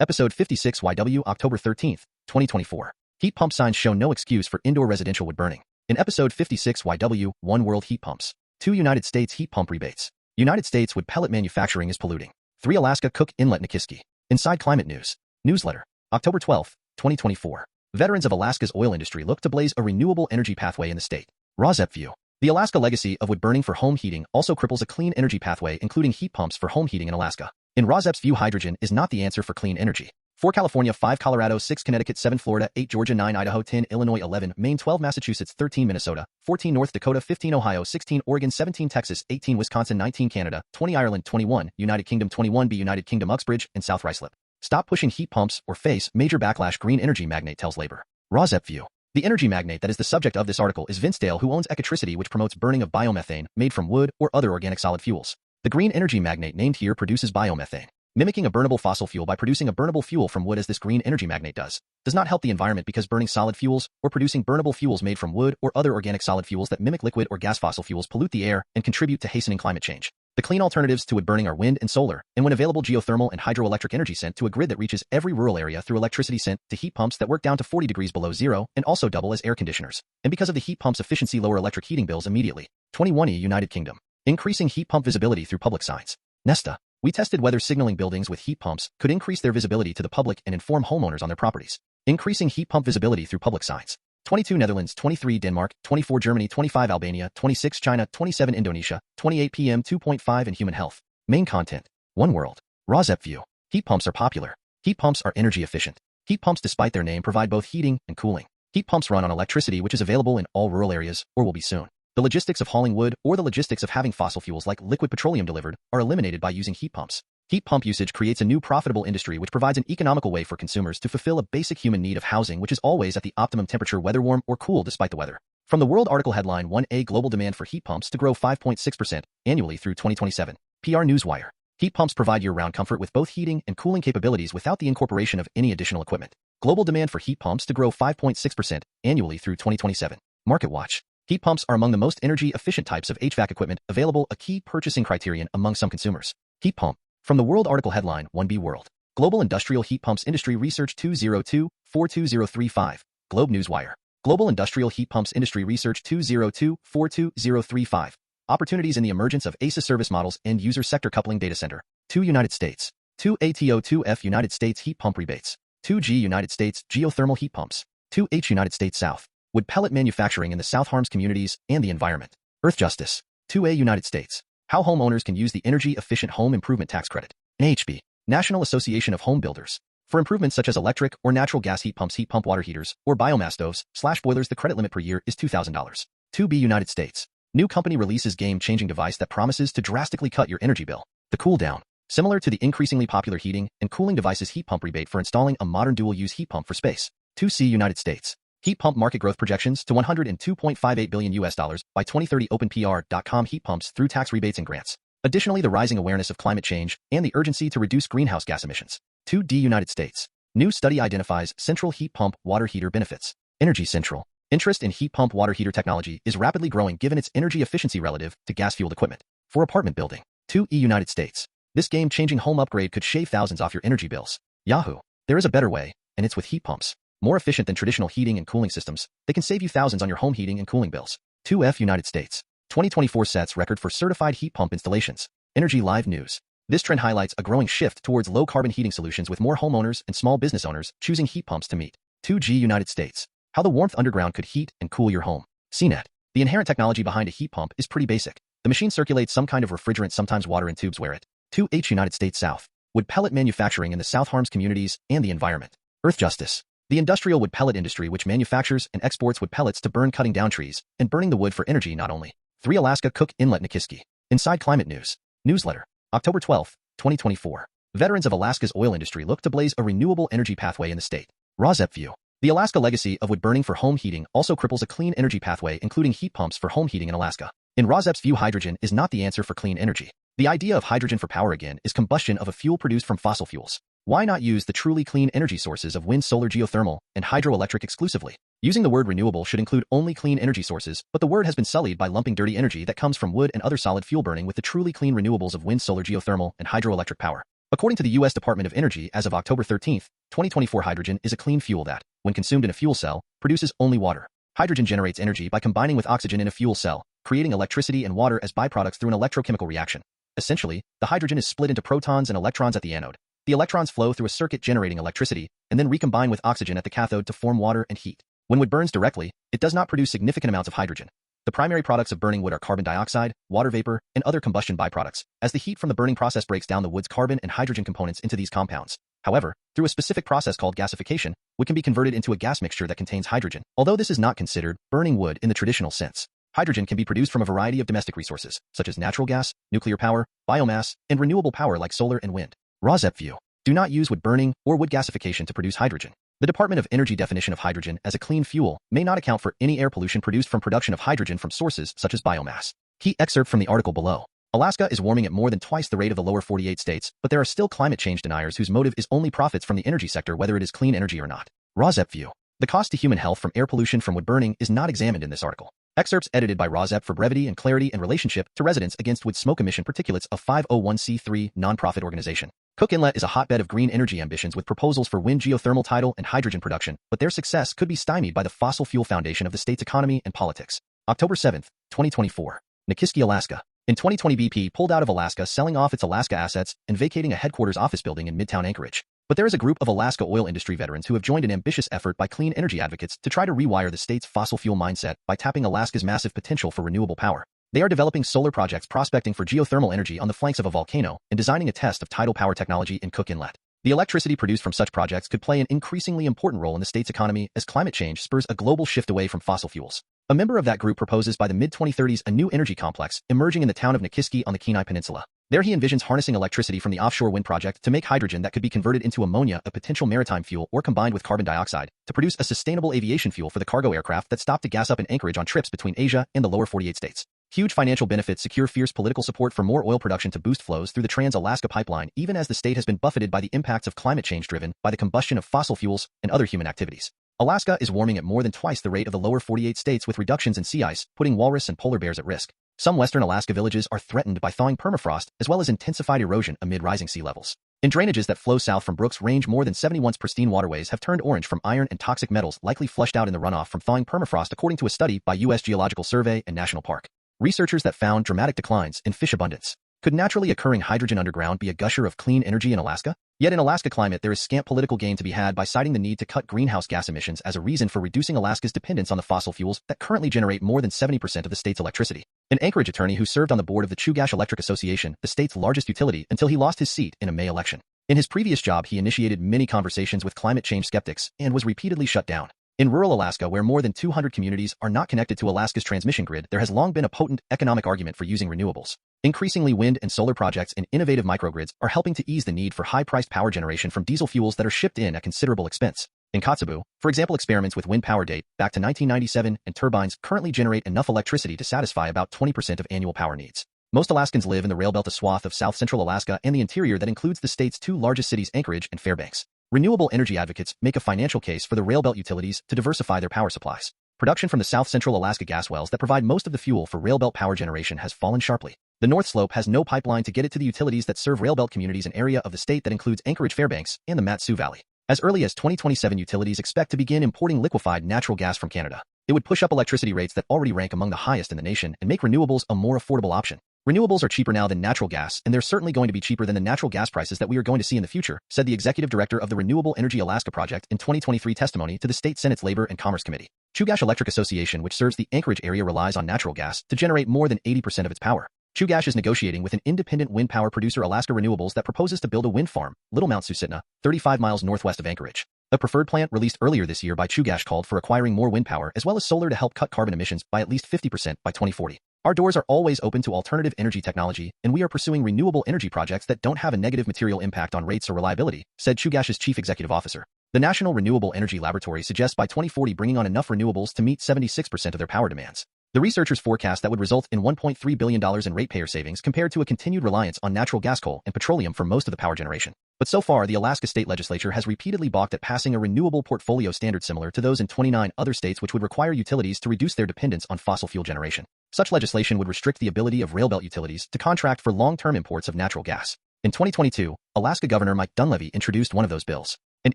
Episode 56 YW October 13th, 2024. Heat pump signs show no excuse for indoor residential wood burning. In Episode 56 YW, 1 World Heat Pumps. 2 United States Heat Pump Rebates. United States wood pellet manufacturing is polluting. 3 Alaska Cook Inlet Nikiski. Inside Climate News. Newsletter. October 12th, 2024. Veterans of Alaska's oil industry look to blaze a renewable energy pathway in the state. Rosep View. The Alaska legacy of wood burning for home heating also cripples a clean energy pathway including heat pumps for home heating in Alaska. In Rosep's view, hydrogen is not the answer for clean energy. 4 California, 5 Colorado, 6 Connecticut, 7 Florida, 8 Georgia, 9 Idaho, 10 Illinois, 11 Maine, 12 Massachusetts, 13 Minnesota, 14 North Dakota, 15 Ohio, 16 Oregon, 17 Texas, 18 Wisconsin, 19 Canada, 20 Ireland, 21 United Kingdom, 21 B United Kingdom, Uxbridge, and South Ruislip. Stop pushing heat pumps or face major backlash, green energy magnate tells Labor. Rosep View. The energy magnate that is the subject of this article is Vince Dale, who owns Ecotricity, which promotes burning of biomethane made from wood or other organic solid fuels. The green energy magnate named here produces biomethane, mimicking a burnable fossil fuel by producing a burnable fuel from wood as this green energy magnate does not help the environment because burning solid fuels or producing burnable fuels made from wood or other organic solid fuels that mimic liquid or gas fossil fuels pollute the air and contribute to hastening climate change. The clean alternatives to wood burning are wind and solar, and when available, geothermal and hydroelectric energy sent to a grid that reaches every rural area through electricity sent to heat pumps that work down to 40 degrees below zero and also double as air conditioners. And because of the heat pump's efficiency, lower electric heating bills immediately. 21E United Kingdom. Increasing heat pump visibility through public signs. Nesta. We tested whether signaling buildings with heat pumps could increase their visibility to the public and inform homeowners on their properties. Increasing heat pump visibility through public signs. 22 Netherlands, 23 Denmark, 24 Germany, 25 Albania, 26 China, 27 Indonesia, 28 PM 2.5 and Human Health. Main content. 1 World. Rosep View. Heat pumps are popular. Heat pumps are energy efficient. Heat pumps, despite their name, provide both heating and cooling. Heat pumps run on electricity, which is available in all rural areas, or will be soon. The logistics of hauling wood or the logistics of having fossil fuels like liquid petroleum delivered are eliminated by using heat pumps. Heat pump usage creates a new profitable industry which provides an economical way for consumers to fulfill a basic human need of housing, which is always at the optimum temperature, whether warm or cool despite the weather. From the World article headline 1A, global demand for heat pumps to grow 5.6% annually through 2027. PR Newswire. Heat pumps provide year-round comfort with both heating and cooling capabilities without the incorporation of any additional equipment. Global demand for heat pumps to grow 5.6% annually through 2027. MarketWatch. Heat pumps are among the most energy-efficient types of HVAC equipment available, a key purchasing criterion among some consumers. Heat pump. From the World article headline 1B World. Global Industrial Heat Pumps Industry Research 202-42035. Globe Newswire. Global Industrial Heat Pumps Industry Research 202-42035. Opportunities in the emergence of ASA service models and user sector coupling data center. 2 United States. 2 ATO2F United States Heat Pump Rebates. 2G United States Geothermal Heat Pumps. 2H United States South. Wood pellet manufacturing in the South harms communities and the environment. Earth Justice. 2A United States. How homeowners can use the energy-efficient home improvement tax credit. NHB. National Association of Home Builders. For improvements such as electric or natural gas heat pumps, heat pump water heaters, or biomass stoves/boilers, the credit limit per year is $2,000. 2B United States. New company releases game-changing device that promises to drastically cut your energy bill. The Cool Down. Similar to the increasingly popular heating and cooling devices, heat pump rebate for installing a modern dual-use heat pump for space. 2C United States. Heat pump market growth projections to $102.58 billion by 2030. OpenPR.com. Heat pumps through tax rebates and grants. Additionally, the rising awareness of climate change and the urgency to reduce greenhouse gas emissions. 2D United States. New study identifies central heat pump water heater benefits. Energy Central. Interest in heat pump water heater technology is rapidly growing given its energy efficiency relative to gas-fueled equipment. For apartment building. 2E United States. This game-changing home upgrade could shave thousands off your energy bills. Yahoo. There is a better way, and it's with heat pumps. More efficient than traditional heating and cooling systems, they can save you thousands on your home heating and cooling bills. 2F United States. 2024 sets record for certified heat pump installations. Energy Live News. This trend highlights a growing shift towards low-carbon heating solutions with more homeowners and small business owners choosing heat pumps to meet. 2G United States. How the warmth underground could heat and cool your home. CNET. The inherent technology behind a heat pump is pretty basic. The machine circulates some kind of refrigerant, sometimes water, in tubes where it. 2H United States South. Wood pellet manufacturing in the South harms communities and the environment. Earth Justice. The industrial wood pellet industry, which manufactures and exports wood pellets to burn, cutting down trees and burning the wood for energy not only. 3 Alaska Cook Inlet Nikiski. Inside Climate News. Newsletter. October 12th, 2024. Veterans of Alaska's oil industry look to blaze a renewable energy pathway in the state. Rosep View. The Alaska legacy of wood burning for home heating also cripples a clean energy pathway including heat pumps for home heating in Alaska. In Rosep's view, hydrogen is not the answer for clean energy. The idea of hydrogen for power again is combustion of a fuel produced from fossil fuels. Why not use the truly clean energy sources of wind, solar, geothermal, and hydroelectric exclusively? Using the word renewable should include only clean energy sources, but the word has been sullied by lumping dirty energy that comes from wood and other solid fuel burning with the truly clean renewables of wind, solar, geothermal, and hydroelectric power. According to the U.S. Department of Energy, as of October 13, 2024, hydrogen is a clean fuel that, when consumed in a fuel cell, produces only water. Hydrogen generates energy by combining with oxygen in a fuel cell, creating electricity and water as byproducts through an electrochemical reaction. Essentially, the hydrogen is split into protons and electrons at the anode. The electrons flow through a circuit generating electricity, and then recombine with oxygen at the cathode to form water and heat. When wood burns directly, it does not produce significant amounts of hydrogen. The primary products of burning wood are carbon dioxide, water vapor, and other combustion byproducts, as the heat from the burning process breaks down the wood's carbon and hydrogen components into these compounds. However, through a specific process called gasification, wood can be converted into a gas mixture that contains hydrogen. Although this is not considered burning wood in the traditional sense, hydrogen can be produced from a variety of domestic resources, such as natural gas, nuclear power, biomass, and renewable power like solar and wind. ROSEP view. Do not use wood burning or wood gasification to produce hydrogen. The Department of Energy definition of hydrogen as a clean fuel may not account for any air pollution produced from production of hydrogen from sources such as biomass. Key excerpt from the article below. Alaska is warming at more than twice the rate of the lower 48 states, but there are still climate change deniers whose motive is only profits from the energy sector, whether it is clean energy or not. ROSEP view. The cost to human health from air pollution from wood burning is not examined in this article. Excerpts edited by ROSEP for brevity and clarity in relationship to Residents Against Wood Smoke Emission Particulates, of 501c3 nonprofit organization. Cook Inlet is a hotbed of green energy ambitions with proposals for wind, geothermal, tidal, and hydrogen production, but their success could be stymied by the fossil fuel foundation of the state's economy and politics. October 7, 2024. Nikiski, Alaska. In 2020, BP pulled out of Alaska, selling off its Alaska assets and vacating a headquarters office building in Midtown Anchorage. But there is a group of Alaska oil industry veterans who have joined an ambitious effort by clean energy advocates to try to rewire the state's fossil fuel mindset by tapping Alaska's massive potential for renewable power. They are developing solar projects, prospecting for geothermal energy on the flanks of a volcano, and designing a test of tidal power technology in Cook Inlet. The electricity produced from such projects could play an increasingly important role in the state's economy as climate change spurs a global shift away from fossil fuels. A member of that group proposes by the mid-2030s a new energy complex emerging in the town of Nikiski on the Kenai Peninsula. There he envisions harnessing electricity from the offshore wind project to make hydrogen that could be converted into ammonia, a potential maritime fuel, or combined with carbon dioxide to produce a sustainable aviation fuel for the cargo aircraft that stop to gas up in Anchorage on trips between Asia and the lower 48 states. Huge financial benefits secure fierce political support for more oil production to boost flows through the Trans-Alaska Pipeline, even as the state has been buffeted by the impacts of climate change driven by the combustion of fossil fuels and other human activities. Alaska is warming at more than twice the rate of the lower 48 states, with reductions in sea ice, putting walrus and polar bears at risk. Some western Alaska villages are threatened by thawing permafrost, as well as intensified erosion amid rising sea levels. And drainages that flow south from Brooks Range, more than 70 once pristine waterways have turned orange from iron and toxic metals likely flushed out in the runoff from thawing permafrost, according to a study by U.S. Geological Survey and National Park researchers that found dramatic declines in fish abundance. Could naturally occurring hydrogen underground be a gusher of clean energy in Alaska? Yet in Alaska climate, there is scant political gain to be had by citing the need to cut greenhouse gas emissions as a reason for reducing Alaska's dependence on the fossil fuels that currently generate more than 70% of the state's electricity. An Anchorage attorney who served on the board of the Chugach Electric Association, the state's largest utility, until he lost his seat in a May election. In his previous job, he initiated many conversations with climate change skeptics and was repeatedly shut down. In rural Alaska, where more than 200 communities are not connected to Alaska's transmission grid, there has long been a potent economic argument for using renewables. Increasingly, wind and solar projects and innovative microgrids are helping to ease the need for high-priced power generation from diesel fuels that are shipped in at considerable expense. In Kotzebue, for example, experiments with wind power date back to 1997, and turbines currently generate enough electricity to satisfy about 20% of annual power needs. Most Alaskans live in the rail belt, a swath of south-central Alaska and the interior that includes the state's two largest cities, Anchorage and Fairbanks. Renewable energy advocates make a financial case for the rail belt utilities to diversify their power supplies. Production from the south-central Alaska gas wells that provide most of the fuel for rail belt power generation has fallen sharply. The North Slope has no pipeline to get it to the utilities that serve rail belt communities, an area of the state that includes Anchorage, Fairbanks, and the Mat-Su Valley. As early as 2027, utilities expect to begin importing liquefied natural gas from Canada. It would push up electricity rates that already rank among the highest in the nation and make renewables a more affordable option. Renewables are cheaper now than natural gas, and they're certainly going to be cheaper than the natural gas prices that we are going to see in the future, said the executive director of the Renewable Energy Alaska Project in 2023 testimony to the state Senate's Labor and Commerce Committee. Chugach Electric Association, which serves the Anchorage area, relies on natural gas to generate more than 80% of its power. Chugach is negotiating with an independent wind power producer, Alaska Renewables, that proposes to build a wind farm, Little Mount Susitna, 35 miles northwest of Anchorage. A preferred plant released earlier this year by Chugach called for acquiring more wind power as well as solar to help cut carbon emissions by at least 50% by 2040. Our doors are always open to alternative energy technology, and we are pursuing renewable energy projects that don't have a negative material impact on rates or reliability, said Chugach's chief executive officer. The National Renewable Energy Laboratory suggests by 2040 bringing on enough renewables to meet 76% of their power demands. The researchers forecast that would result in $1.3 billion in ratepayer savings compared to a continued reliance on natural gas, coal, and petroleum for most of the power generation. But so far, the Alaska state legislature has repeatedly balked at passing a renewable portfolio standard similar to those in 29 other states, which would require utilities to reduce their dependence on fossil fuel generation. Such legislation would restrict the ability of railbelt utilities to contract for long-term imports of natural gas. In 2022, Alaska Governor Mike Dunleavy introduced one of those bills. And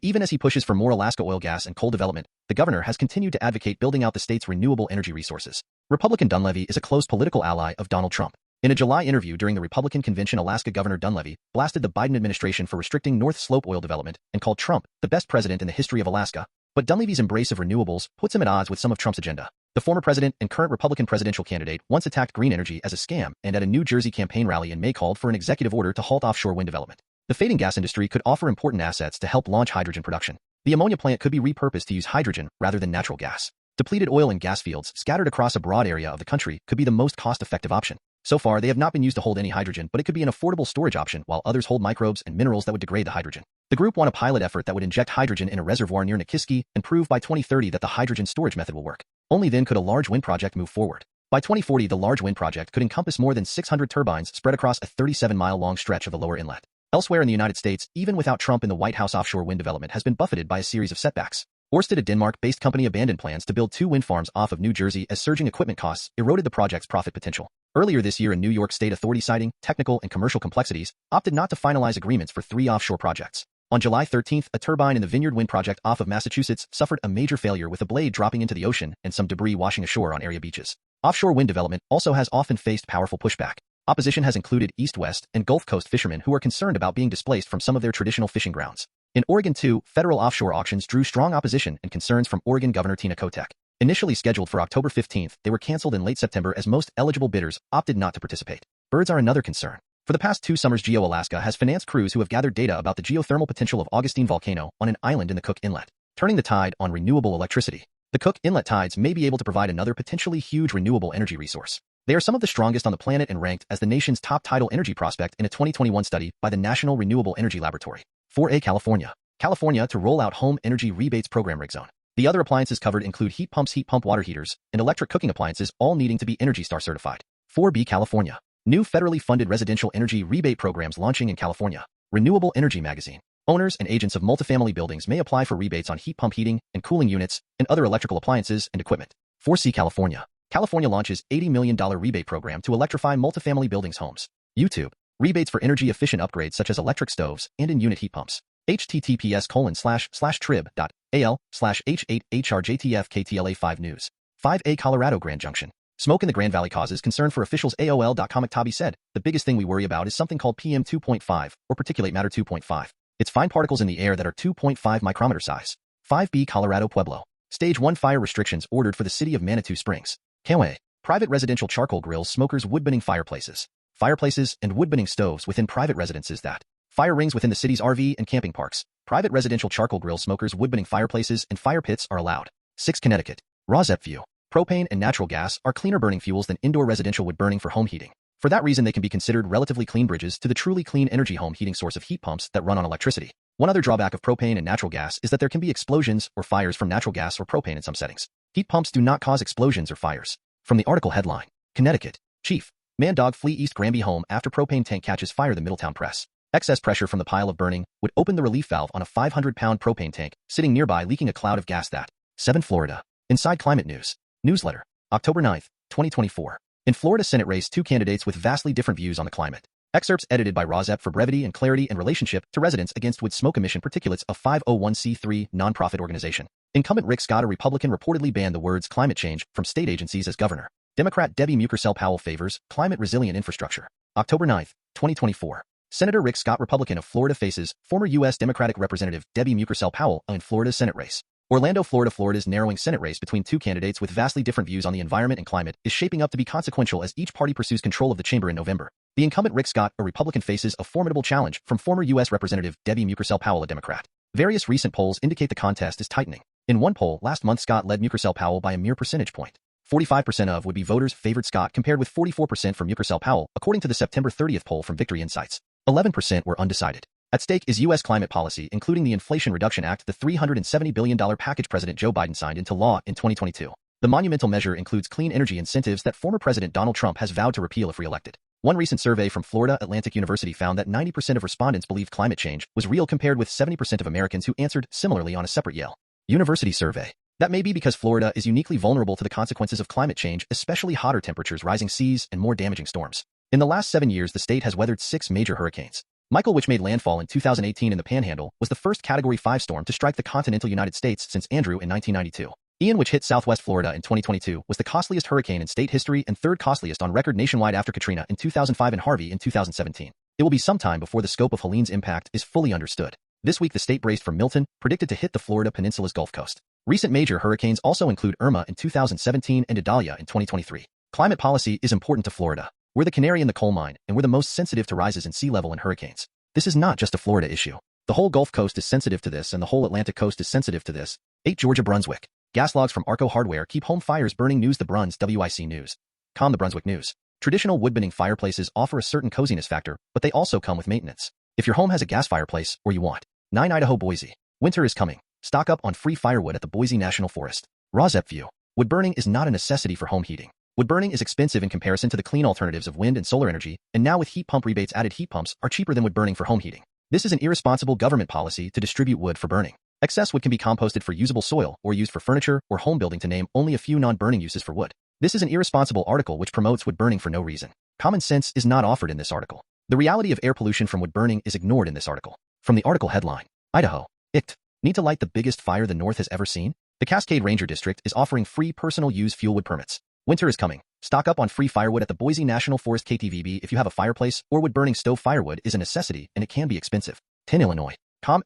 even as he pushes for more Alaska oil, gas, and coal development, the governor has continued to advocate building out the state's renewable energy resources. Republican Dunleavy is a close political ally of Donald Trump. In a July interview during the Republican convention, Alaska Governor Dunleavy blasted the Biden administration for restricting North Slope oil development and called Trump the best president in the history of Alaska. But Dunleavy's embrace of renewables puts him at odds with some of Trump's agenda. The former president and current Republican presidential candidate once attacked green energy as a scam and at a New Jersey campaign rally in May called for an executive order to halt offshore wind development. The fading gas industry could offer important assets to help launch hydrogen production. The ammonia plant could be repurposed to use hydrogen rather than natural gas. Depleted oil and gas fields scattered across a broad area of the country could be the most cost-effective option. So far, they have not been used to hold any hydrogen, but it could be an affordable storage option while others hold microbes and minerals that would degrade the hydrogen. The group won a pilot effort that would inject hydrogen in a reservoir near Nikiski and prove by 2030 that the hydrogen storage method will work. Only then could a large wind project move forward. By 2040, the large wind project could encompass more than 600 turbines spread across a 37-mile-long stretch of the lower inlet. Elsewhere in the United States, even without Trump in the White House, offshore wind development has been buffeted by a series of setbacks. Ørsted, a Denmark-based company, abandoned plans to build 2 wind farms off of New Jersey as surging equipment costs eroded the project's profit potential. Earlier this year, a New York State authority, citing technical and commercial complexities, opted not to finalize agreements for 3 offshore projects. On July 13, a turbine in the Vineyard Wind project off of Massachusetts suffered a major failure with a blade dropping into the ocean and some debris washing ashore on area beaches. Offshore wind development also has often faced powerful pushback. Opposition has included East-West and Gulf Coast fishermen who are concerned about being displaced from some of their traditional fishing grounds. In Oregon, too, federal offshore auctions drew strong opposition and concerns from Oregon Governor Tina Kotek. Initially scheduled for October 15, they were canceled in late September as most eligible bidders opted not to participate. Birds are another concern. For the past 2 summers, GeoAlaska has financed crews who have gathered data about the geothermal potential of Augustine Volcano on an island in the Cook Inlet, turning the tide on renewable electricity. The Cook Inlet tides may be able to provide another potentially huge renewable energy resource. They are some of the strongest on the planet and ranked as the nation's top tidal energy prospect in a 2021 study by the National Renewable Energy Laboratory. 4A California. California to roll out home energy rebates program RegZone. The other appliances covered include heat pumps, heat pump water heaters, and electric cooking appliances, all needing to be Energy Star certified. 4B California. New federally funded residential energy rebate programs launching in California. Renewable Energy Magazine. Owners and agents of multifamily buildings may apply for rebates on heat pump heating and cooling units and other electrical appliances and equipment. 4C California. California launches $80 million rebate program to electrify multifamily buildings' homes. YouTube. Rebates for energy-efficient upgrades such as electric stoves and in-unit heat pumps. https://trib.al/h8hrjtfktla5 news. 5A Colorado Grand Junction. Smoke in the Grand Valley causes concern for officials. AOL.com. Octabi said, the biggest thing we worry about is something called PM 2.5 or particulate matter 2.5. It's fine particles in the air that are 2.5 micrometer size. 5B Colorado Pueblo. Stage 1 fire restrictions ordered for the city of Manitou Springs. Kauai. Private residential charcoal grills, smokers, wood-burning fireplaces. Fireplaces and wood-burning stoves within private residences. That. Fire rings within the city's RV and camping parks. Private residential charcoal grill, smokers, wood-burning fireplaces, and fire pits are allowed. 6 Connecticut. ROSEP view. Propane and natural gas are cleaner burning fuels than indoor residential wood burning for home heating. For that reason, they can be considered relatively clean bridges to the truly clean energy home heating source of heat pumps that run on electricity. One other drawback of propane and natural gas is that there can be explosions or fires from natural gas or propane in some settings. Heat pumps do not cause explosions or fires. From the article headline, Connecticut. Chief. Man dog flee East Granby home after propane tank catches fire. The Middletown Press. Excess pressure from the pile of burning would open the relief valve on a 500-pound propane tank sitting nearby, leaking a cloud of gas. That. 7 Florida. Inside Climate News. Newsletter. October 9, 2024. In Florida Senate race, 2 candidates with vastly different views on the climate. Excerpts edited by ROSEP for brevity and clarity in relationship to residents against wood smoke emission particulates, a 501c3 nonprofit organization. Incumbent Rick Scott, a Republican, reportedly banned the words climate change from state agencies as governor. Democrat Debbie Mukersell Powell favors climate resilient infrastructure. October 9, 2024. Senator Rick Scott, Republican of Florida, faces former U.S. Democratic Representative Debbie Mukersell Powell in Florida's Senate race. Orlando, Florida. Florida's narrowing Senate race between 2 candidates with vastly different views on the environment and climate is shaping up to be consequential as each party pursues control of the chamber in November. The incumbent Rick Scott, a Republican, faces a formidable challenge from former U.S. Representative Debbie Mukersell Powell, a Democrat. Various recent polls indicate the contest is tightening. In one poll last month, Scott led Mukersell Powell by a mere percentage point. 45% of would-be voters favored Scott, compared with 44% for Mukersell Powell, according to the September 30 poll from Victory Insights. 11% were undecided. At stake is U.S. climate policy, including the Inflation Reduction Act, the $370 billion package President Joe Biden signed into law in 2022. The monumental measure includes clean energy incentives that former President Donald Trump has vowed to repeal if reelected. One recent survey from Florida Atlantic University found that 90% of respondents believed climate change was real, compared with 70% of Americans who answered similarly on a separate Yale University survey. That may be because Florida is uniquely vulnerable to the consequences of climate change, especially hotter temperatures, rising seas, and more damaging storms. In the last 7 years, the state has weathered 6 major hurricanes. Michael, which made landfall in 2018 in the Panhandle, was the first Category 5 storm to strike the continental United States since Andrew in 1992. Ian, which hit southwest Florida in 2022, was the costliest hurricane in state history and third costliest on record nationwide after Katrina in 2005 and Harvey in 2017. It will be some time before the scope of Helene's impact is fully understood. This week the state braced for Milton, predicted to hit the Florida Peninsula's Gulf Coast. Recent major hurricanes also include Irma in 2017 and Idalia in 2023. Climate policy is important to Florida. We're the canary in the coal mine, and we're the most sensitive to rises in sea level and hurricanes. This is not just a Florida issue. The whole Gulf Coast is sensitive to this, and the whole Atlantic coast is sensitive to this. 8 Georgia Brunswick. Gas logs from Arco Hardware keep home fires burning. News the Bruns WIC News. The Brunswick News. Traditional wood-burning fireplaces offer a certain coziness factor, but they also come with maintenance. If your home has a gas fireplace, or you want. 9 Idaho Boise. Winter is coming. Stock up on free firewood at the Boise National Forest. Rosep View. Wood burning is not a necessity for home heating. Wood burning is expensive in comparison to the clean alternatives of wind and solar energy, and now with heat pump rebates added, heat pumps are cheaper than wood burning for home heating. This is an irresponsible government policy to distribute wood for burning. Excess wood can be composted for usable soil or used for furniture or home building, to name only a few non-burning uses for wood. This is an irresponsible article which promotes wood burning for no reason. Common sense is not offered in this article. The reality of air pollution from wood burning is ignored in this article. From the article headline, Idaho, ICT, need to light the biggest fire the North has ever seen? The Cascade Ranger District is offering free personal use fuel wood permits. Winter is coming. Stock up on free firewood at the Boise National Forest. KTVB. If you have a fireplace or wood-burning stove, firewood is a necessity and it can be expensive. 10 Illinois.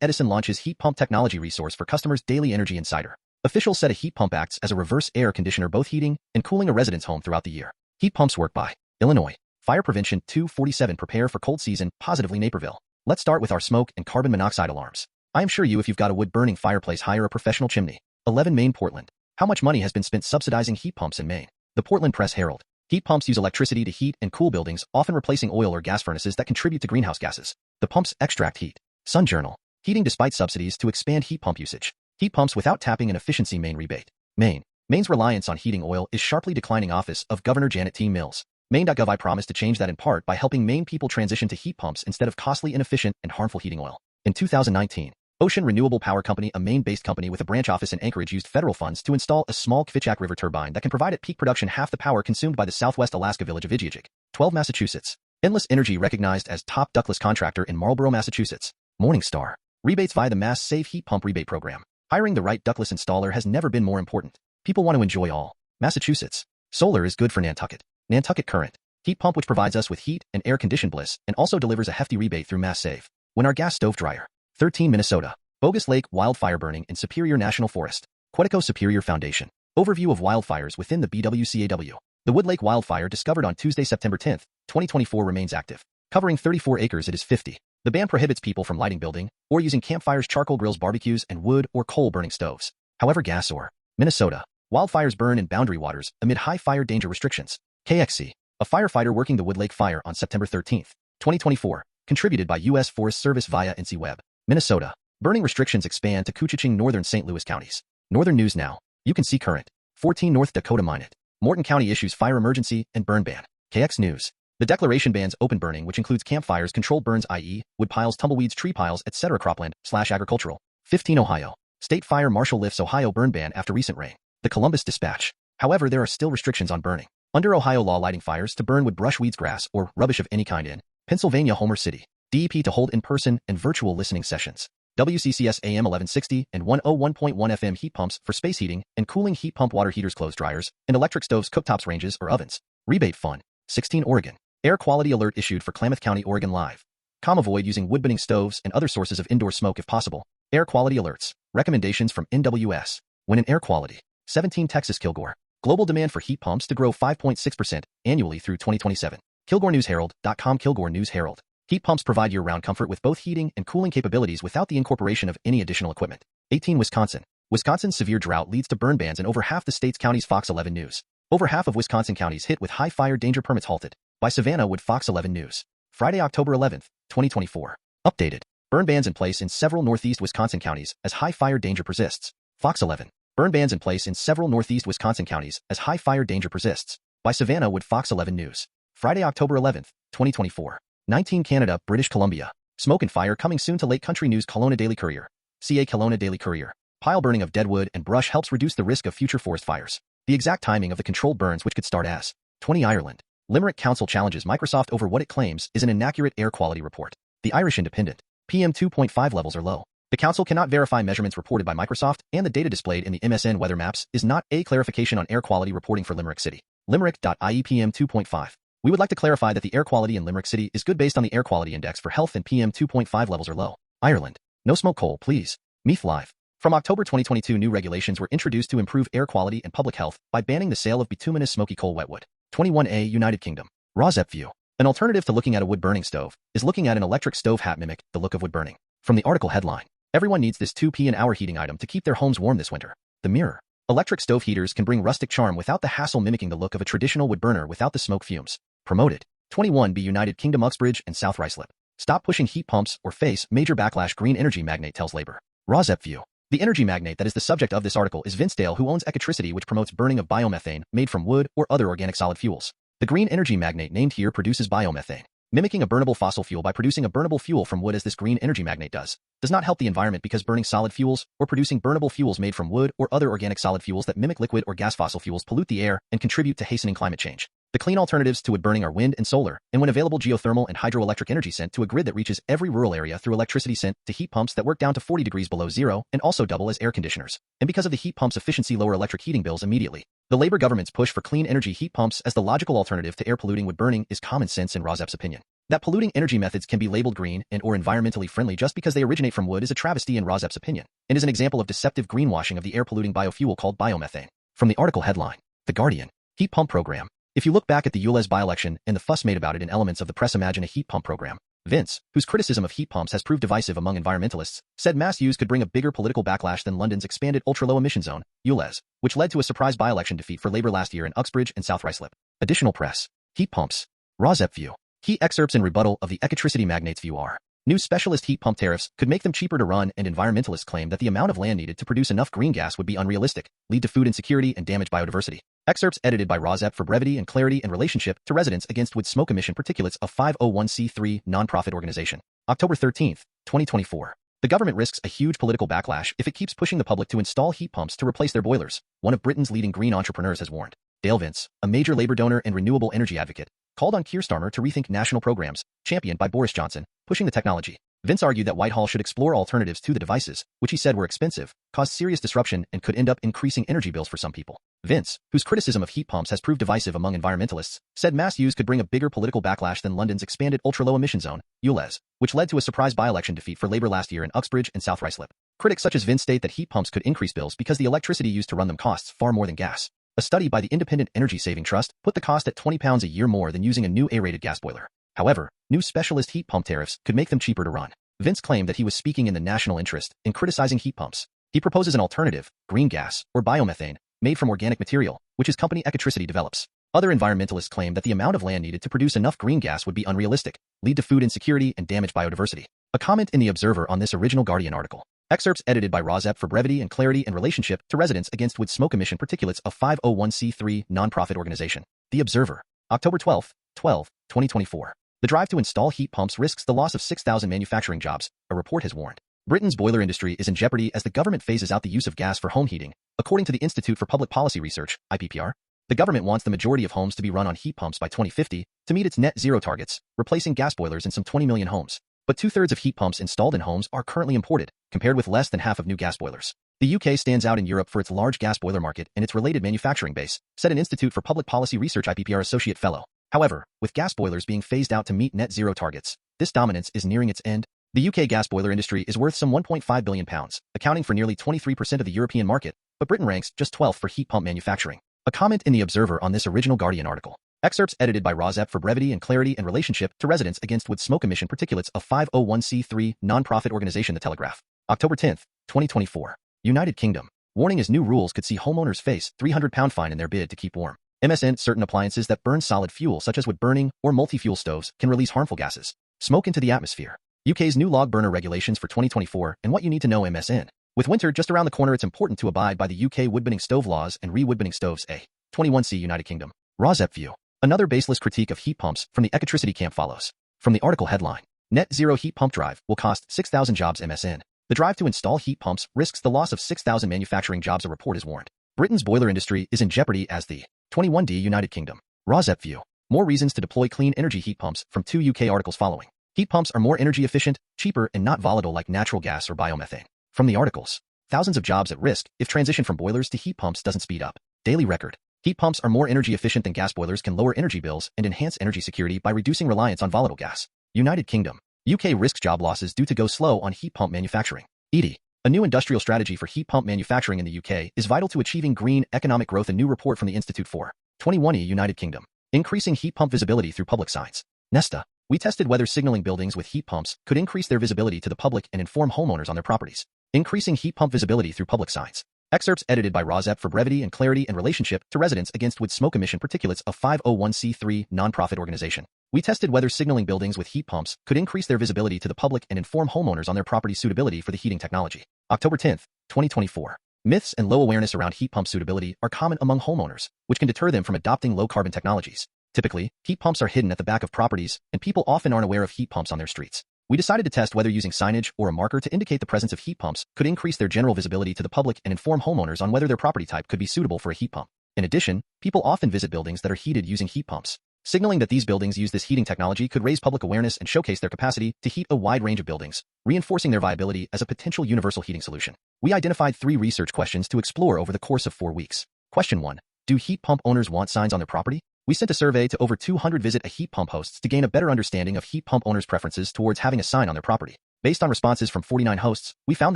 Edison launches heat pump technology resource for customers. Daily Energy Insider. Officials said a heat pump acts as a reverse air conditioner, both heating and cooling a resident's home throughout the year. Heat pumps work by Illinois. Fire Prevention 247. Prepare for cold season, positively Naperville. Let's start with our smoke and carbon monoxide alarms. I am sure if you've got a wood-burning fireplace, hire a professional chimney. 11 Maine. Portland. How much money has been spent subsidizing heat pumps in Maine? The Portland Press Herald. Heat pumps use electricity to heat and cool buildings, often replacing oil or gas furnaces that contribute to greenhouse gases. The pumps extract heat. Sun Journal. Heating despite subsidies to expand heat pump usage. Heat pumps without tapping an efficiency. Maine rebate. Maine's reliance on heating oil is sharply declining. Office of Governor Janet T. Mills. Maine.gov. I promised to change that in part by helping Maine people transition to heat pumps instead of costly, inefficient, and harmful heating oil. In 2019, Ocean Renewable Power Company, a Maine-based company with a branch office in Anchorage, used federal funds to install a small Kvichak River turbine that can provide at peak production half the power consumed by the southwest Alaska village of Igiugig. 12 Massachusetts. Endless Energy recognized as top ductless contractor in Marlborough, Massachusetts. Morningstar. Rebates via the Mass Save Heat Pump Rebate Program. Hiring the right ductless installer has never been more important. People want to enjoy all. Massachusetts. Solar is good for Nantucket. Nantucket Current. Heat pump which provides us with heat and air condition bliss and also delivers a hefty rebate through Mass Save. When our gas stove dryer. 13 Minnesota. Bogus Lake wildfire burning in Superior National Forest. Quetico Superior Foundation. Overview of wildfires within the BWCAW. The Wood Lake wildfire, discovered on Tuesday, September 10, 2024, remains active. Covering 34 acres, it is 50. The ban prohibits people from lighting building or using campfires, charcoal grills, barbecues, and wood or coal burning stoves. However, gas or Minnesota. Wildfires burn in boundary waters amid high fire danger restrictions. KXC. A firefighter working the Wood Lake fire on September 13, 2024. Contributed by U.S. Forest Service via NCWeb. Minnesota. Burning restrictions expand to Koochiching, northern St. Louis counties. Northern News Now. You can see current. 14 North Dakota Minot. Morton County issues fire emergency and burn ban. KX News. The declaration bans open burning, which includes campfires, controlled burns, i.e., wood piles, tumbleweeds, tree piles, etc. Cropland/agricultural. 15 Ohio. State Fire Marshal lifts Ohio burn ban after recent rain. The Columbus Dispatch. However, there are still restrictions on burning. Under Ohio law, lighting fires to burn wood, brush, weeds, grass, or rubbish of any kind in Pennsylvania. Homer City. DEP to hold in-person and virtual listening sessions. WCCS AM 1160 and 101.1 FM heat pumps for space heating and cooling, heat pump water heaters, clothes dryers, and electric stoves, cooktops, ranges, or ovens. Rebate fund. 16 Oregon. Air quality alert issued for Klamath County, Oregon. Live. Avoid using wood-burning stoves and other sources of indoor smoke if possible. Air quality alerts. Recommendations from NWS. When in air quality. 17 Texas. Kilgore. Global demand for heat pumps to grow 5.6% annually through 2027. KilgoreNewsHerald.com. Kilgore News Herald. Heat pumps provide year-round comfort with both heating and cooling capabilities without the incorporation of any additional equipment. 18 Wisconsin. Wisconsin's severe drought leads to burn bans in over half the state's counties. Fox 11 News. Over half of Wisconsin counties hit with high fire danger, permits halted. By Savannah Wood. Fox 11 News. Friday, October 11, 2024. Updated. Burn bans in place in several northeast Wisconsin counties as high fire danger persists. Fox 11. Burn bans in place in several northeast Wisconsin counties as high fire danger persists. By Savannah Wood. Fox 11 News. Friday, October 11, 2024. 19 Canada, British Columbia. Smoke and fire coming soon to Lake Country News. Kelowna Daily Courier. CA Kelowna Daily Courier. Pile burning of dead wood and brush helps reduce the risk of future forest fires. The exact timing of the controlled burns, which could start as 20 Ireland. Limerick Council challenges Microsoft over what it claims is an inaccurate air quality report. The Irish Independent. PM 2.5 levels are low. The council cannot verify measurements reported by Microsoft, and the data displayed in the MSN weather maps is not a clarification on air quality reporting for Limerick City. Limerick.ie PM 2.5. We would like to clarify that the air quality in Limerick City is good based on the Air Quality Index for health and PM 2.5 levels are low. Ireland. No smoke coal, please. Meath Live. From October 2022, new regulations were introduced to improve air quality and public health by banning the sale of bituminous smoky coal wetwood. 21A United Kingdom. Rosep View. An alternative to looking at a wood-burning stove is looking at an electric stove hat mimic the look of wood burning. From the article headline, everyone needs this 2p an hour heating item to keep their homes warm this winter. The Mirror. Electric stove heaters can bring rustic charm without the hassle mimicking the look of a traditional wood burner without the smoke fumes. Promoted. 21B United Kingdom Uxbridge and South Ruislip. Stop pushing heat pumps or face major backlash green energy magnate tells Labour. Rosep View. The energy magnate that is the subject of this article is Vince Dale, who owns Ecotricity, which promotes burning of biomethane made from wood or other organic solid fuels. The green energy magnate named here produces biomethane, mimicking a burnable fossil fuel by producing a burnable fuel from wood as this green energy magnate does not help the environment because burning solid fuels or producing burnable fuels made from wood or other organic solid fuels that mimic liquid or gas fossil fuels pollute the air and contribute to hastening climate change. The clean alternatives to wood burning are wind and solar, and when available, geothermal and hydroelectric energy sent to a grid that reaches every rural area through electricity sent to heat pumps that work down to 40 degrees below zero and also double as air conditioners. And because of the heat pumps' efficiency, lower electric heating bills immediately. The Labour government's push for clean energy heat pumps as the logical alternative to air polluting wood burning is common sense in Rosep's opinion. That polluting energy methods can be labeled green and or environmentally friendly just because they originate from wood is a travesty in Rosep's opinion, and is an example of deceptive greenwashing of the air-polluting biofuel called biomethane. From the article headline, The Guardian. Heat pump program. If you look back at the ULEZ by-election and the fuss made about it in elements of the press, imagine a heat pump program. Vince, whose criticism of heat pumps has proved divisive among environmentalists, said mass use could bring a bigger political backlash than London's expanded ultra-low emission zone, ULEZ, which led to a surprise by-election defeat for Labour last year in Uxbridge and South Ruislip. Additional press. Heat pumps. Rosep View. Key excerpts in rebuttal of the Ecotricity magnate's view are: new specialist heat pump tariffs could make them cheaper to run, and environmentalists claim that the amount of land needed to produce enough green gas would be unrealistic, lead to food insecurity and damage biodiversity. Excerpts edited by Rosep for brevity and clarity in relationship to residents against wood smoke emission particulates of 501c3 nonprofit organization. October 13, 2024. The government risks a huge political backlash if it keeps pushing the public to install heat pumps to replace their boilers, one of Britain's leading green entrepreneurs has warned. Dale Vince, a major Labour donor and renewable energy advocate, called on Keir Starmer to rethink national programs, championed by Boris Johnson, pushing the technology. Vince argued that Whitehall should explore alternatives to the devices, which he said were expensive, caused serious disruption, and could end up increasing energy bills for some people. Vince, whose criticism of heat pumps has proved divisive among environmentalists, said mass use could bring a bigger political backlash than London's expanded ultra-low emission zone, ULEZ, which led to a surprise by-election defeat for Labour last year in Uxbridge and South Ruislip. Critics such as Vince state that heat pumps could increase bills because the electricity used to run them costs far more than gas. A study by the Independent Energy Saving Trust put the cost at £20 a year more than using a new A-rated gas boiler. However, new specialist heat pump tariffs could make them cheaper to run. Vince claimed that he was speaking in the national interest in criticizing heat pumps. He proposes an alternative, green gas, or biomethane, made from organic material, which his company Ecotricity develops. Other environmentalists claim that the amount of land needed to produce enough green gas would be unrealistic, lead to food insecurity, and damage biodiversity. A comment in The Observer on this original Guardian article. Excerpts edited by Rosep for brevity and clarity in relationship to residents against wood smoke emission particulates of 501c3 nonprofit organization. The Observer. October 12, 2024. The drive to install heat pumps risks the loss of 6,000 manufacturing jobs, a report has warned. Britain's boiler industry is in jeopardy as the government phases out the use of gas for home heating, according to the Institute for Public Policy Research, IPPR. The government wants the majority of homes to be run on heat pumps by 2050 to meet its net zero targets, replacing gas boilers in some 20 million homes. But two-thirds of heat pumps installed in homes are currently imported, compared with less than half of new gas boilers. The UK stands out in Europe for its large gas boiler market and its related manufacturing base, said an Institute for Public Policy Research IPPR Associate Fellow. However, with gas boilers being phased out to meet net zero targets, this dominance is nearing its end. The UK gas boiler industry is worth some £1.5 billion, accounting for nearly 23% of the European market, but Britain ranks just 12th for heat pump manufacturing. A comment in The Observer on this original Guardian article. Excerpts edited by Rosep for brevity and clarity in relationship to residents against wood smoke emission particulates of 501c3 nonprofit organization The Telegraph. October 10, 2024. United Kingdom. Warning as new rules could see homeowners face £300 fine in their bid to keep warm. MSN, certain appliances that burn solid fuel such as wood burning or multi-fuel stoves can release harmful gases. Smoke into the atmosphere. UK's new log burner regulations for 2024 and what you need to know. MSN. With winter just around the corner, it's important to abide by the UK woodburning stove laws and woodburning stoves. 21C United Kingdom. Rosep View. Another baseless critique of heat pumps from the Ecotricity camp follows. From the article headline, Net Zero Heat Pump Drive will cost 6,000 jobs. MSN. The drive to install heat pumps risks the loss of 6,000 manufacturing jobs, a report has warned. Britain's boiler industry is in jeopardy as the 21D United Kingdom. Rosep View. More reasons to deploy clean energy heat pumps from two UK articles following. Heat pumps are more energy efficient, cheaper, and not volatile like natural gas or biomethane. From the articles, thousands of jobs at risk if transition from boilers to heat pumps doesn't speed up. Daily record. Heat pumps are more energy efficient than gas boilers, can lower energy bills and enhance energy security by reducing reliance on volatile gas. United Kingdom. UK risks job losses due to go slow on heat pump manufacturing. ED. A new industrial strategy for heat pump manufacturing in the UK is vital to achieving green economic growth. A new report from the Institute for 21E United Kingdom. Increasing heat pump visibility through public signs. Nesta. We tested whether signaling buildings with heat pumps could increase their visibility to the public and inform homeowners on their properties. Increasing heat pump visibility through public signs. Excerpts edited by Rozep for brevity and clarity in relationship to Residents Against Wood Smoke Emission Particulates, a 501c3 nonprofit organization. We tested whether signaling buildings with heat pumps could increase their visibility to the public and inform homeowners on their property's suitability for the heating technology. October 10, 2024. Myths and low awareness around heat pump suitability are common among homeowners, which can deter them from adopting low-carbon technologies. Typically, heat pumps are hidden at the back of properties, and people often aren't aware of heat pumps on their streets. We decided to test whether using signage or a marker to indicate the presence of heat pumps could increase their general visibility to the public and inform homeowners on whether their property type could be suitable for a heat pump. In addition, people often visit buildings that are heated using heat pumps. Signaling that these buildings use this heating technology could raise public awareness and showcase their capacity to heat a wide range of buildings, reinforcing their viability as a potential universal heating solution. We identified 3 research questions to explore over the course of 4 weeks. Question 1. Do heat pump owners want signs on their property? We sent a survey to over 200 visit a heat pump hosts to gain a better understanding of heat pump owners' preferences towards having a sign on their property. Based on responses from 49 hosts, we found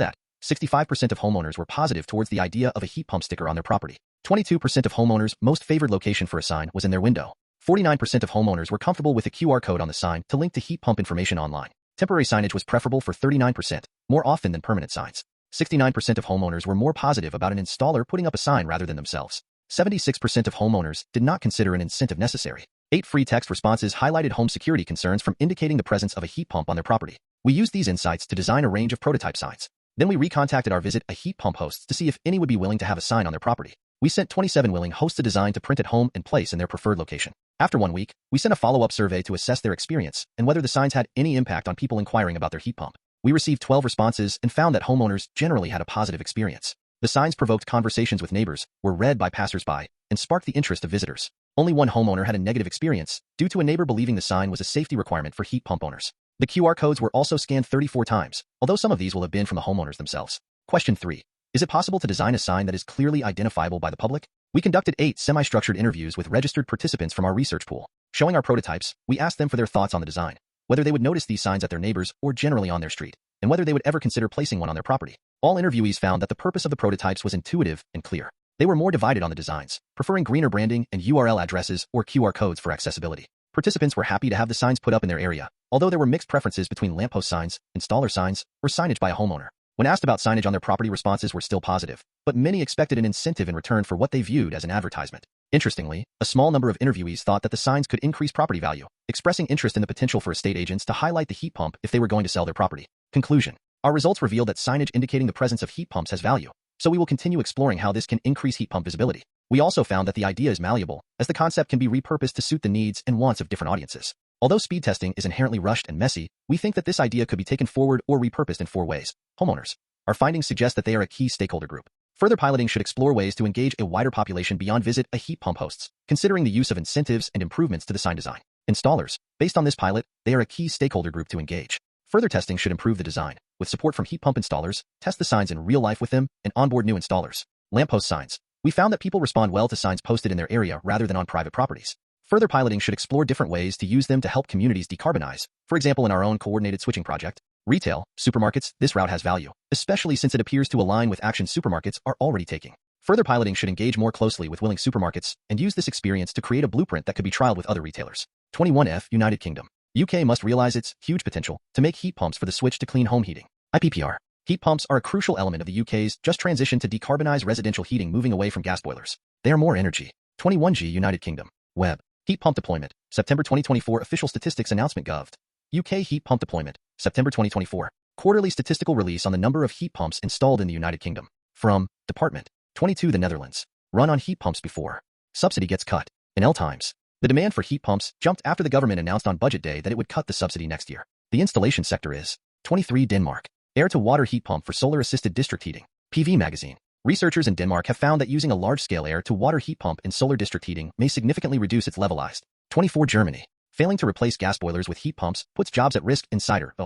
that 65% of homeowners were positive towards the idea of a heat pump sticker on their property. 22% of homeowners' most favored location for a sign was in their window. 49% of homeowners were comfortable with a QR code on the sign to link to heat pump information online. Temporary signage was preferable for 39%, more often than permanent signs. 69% of homeowners were more positive about an installer putting up a sign rather than themselves. 76% of homeowners did not consider an incentive necessary. 8 free text responses highlighted home security concerns from indicating the presence of a heat pump on their property. We used these insights to design a range of prototype signs. Then we recontacted our visit a heat pump hosts to see if any would be willing to have a sign on their property. We sent 27 willing hosts a design to print at home and place in their preferred location. After 1 week, we sent a follow-up survey to assess their experience and whether the signs had any impact on people inquiring about their heat pump. We received 12 responses and found that homeowners generally had a positive experience. The signs provoked conversations with neighbors, were read by passersby, and sparked the interest of visitors. Only 1 homeowner had a negative experience, due to a neighbor believing the sign was a safety requirement for heat pump owners. The QR codes were also scanned 34 times, although some of these will have been from the homeowners themselves. Question 3. Is it possible to design a sign that is clearly identifiable by the public? We conducted 8 semi-structured interviews with registered participants from our research pool. Showing our prototypes, we asked them for their thoughts on the design, whether they would notice these signs at their neighbors or generally on their street, and whether they would ever consider placing one on their property. All interviewees found that the purpose of the prototypes was intuitive and clear. They were more divided on the designs, preferring greener branding and URL addresses or QR codes for accessibility. Participants were happy to have the signs put up in their area, although there were mixed preferences between lamppost signs, installer signs, or signage by a homeowner. When asked about signage on their property, responses were still positive, but many expected an incentive in return for what they viewed as an advertisement. Interestingly, a small number of interviewees thought that the signs could increase property value, expressing interest in the potential for estate agents to highlight the heat pump if they were going to sell their property. Conclusion. Our results reveal that signage indicating the presence of heat pumps has value, so we will continue exploring how this can increase heat pump visibility. We also found that the idea is malleable, as the concept can be repurposed to suit the needs and wants of different audiences. Although speed testing is inherently rushed and messy, we think that this idea could be taken forward or repurposed in 4 ways. Homeowners. Our findings suggest that they are a key stakeholder group. Further piloting should explore ways to engage a wider population beyond visit a heat pump hosts, considering the use of incentives and improvements to the sign design. Installers. Based on this pilot, they are a key stakeholder group to engage. Further testing should improve the design. With support from heat pump installers, test the signs in real life with them, and onboard new installers. Lamppost signs. We found that people respond well to signs posted in their area rather than on private properties. Further piloting should explore different ways to use them to help communities decarbonize, for example in our own coordinated switching project. Retail, supermarkets, this route has value, especially since it appears to align with action supermarkets are already taking. Further piloting should engage more closely with willing supermarkets and use this experience to create a blueprint that could be trialed with other retailers. 21F United Kingdom. UK must realize its huge potential to make heat pumps for the switch to clean home heating. IPPR. Heat pumps are a crucial element of the UK's just transition to decarbonize residential heating, moving away from gas boilers. They are more energy. 21G United Kingdom. Web. Heat pump deployment. September 2024 Official Statistics Announcement Gov. UK heat pump deployment. September 2024. Quarterly statistical release on the number of heat pumps installed in the United Kingdom. From Department 22 The Netherlands. Run on heat pumps before subsidy gets cut. In L Times. The demand for heat pumps jumped after the government announced on budget day that it would cut the subsidy next year. The installation sector is 23 Denmark. Air-to-water heat pump for solar-assisted district heating. PV Magazine. Researchers in Denmark have found that using a large-scale air-to-water heat pump in solar district heating may significantly reduce its levelized. 24 Germany. Failing to replace gas boilers with heat pumps puts jobs at risk. Insider.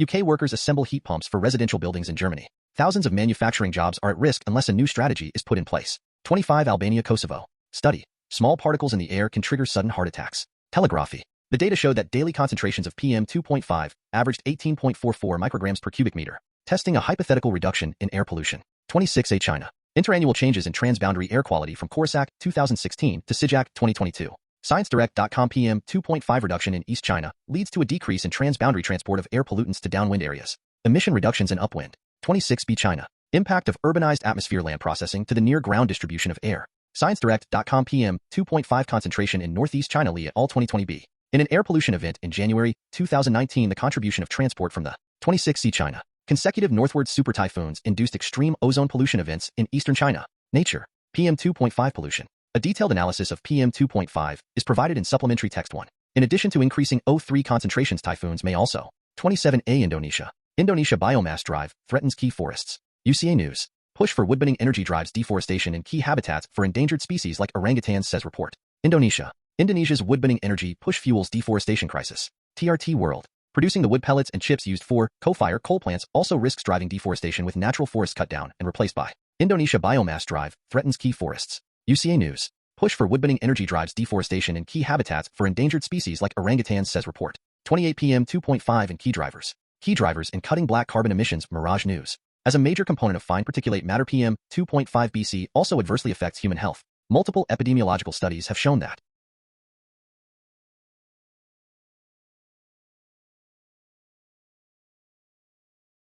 UK workers assemble heat pumps for residential buildings in Germany. Thousands of manufacturing jobs are at risk unless a new strategy is put in place. 25 Albania Kosovo. Study. Small particles in the air can trigger sudden heart attacks. Telegraphy. The data showed that daily concentrations of PM2.5 averaged 18.44 micrograms per cubic meter, testing a hypothetical reduction in air pollution. 26A China. Interannual changes in transboundary air quality from CORSAC 2016 to CIGAC 2022. ScienceDirect.com PM2.5 reduction in East China leads to a decrease in transboundary transport of air pollutants to downwind areas. Emission reductions in upwind. 26B China. Impact of urbanized atmosphere land processing to the near-ground distribution of air. ScienceDirect.com PM2.5 concentration in Northeast China et al. 2020b. In an air pollution event in January 2019, the contribution of transport from the 26C China. Consecutive northward super typhoons induced extreme ozone pollution events in eastern China. Nature. PM2.5 pollution. A detailed analysis of PM2.5 is provided in supplementary text 1. In addition to increasing O3 concentrations, typhoons may also. 27A Indonesia. Indonesia biomass drive threatens key forests. UCA News. Push for woodburning energy drives deforestation in key habitats for endangered species like orangutans, says report. Indonesia. Indonesia's woodburning energy push fuels deforestation crisis. TRT World. Producing the wood pellets and chips used for co-fire coal plants also risks driving deforestation with natural forests cut down and replaced by. Indonesia biomass drive threatens key forests. UCA News. Push for woodburning energy drives deforestation in key habitats for endangered species like orangutans, says report. 28 PM2.5 and key drivers. Key drivers in cutting black carbon emissions. Mirage News. As a major component of fine particulate matter, PM2.5 BC also adversely affects human health. Multiple epidemiological studies have shown that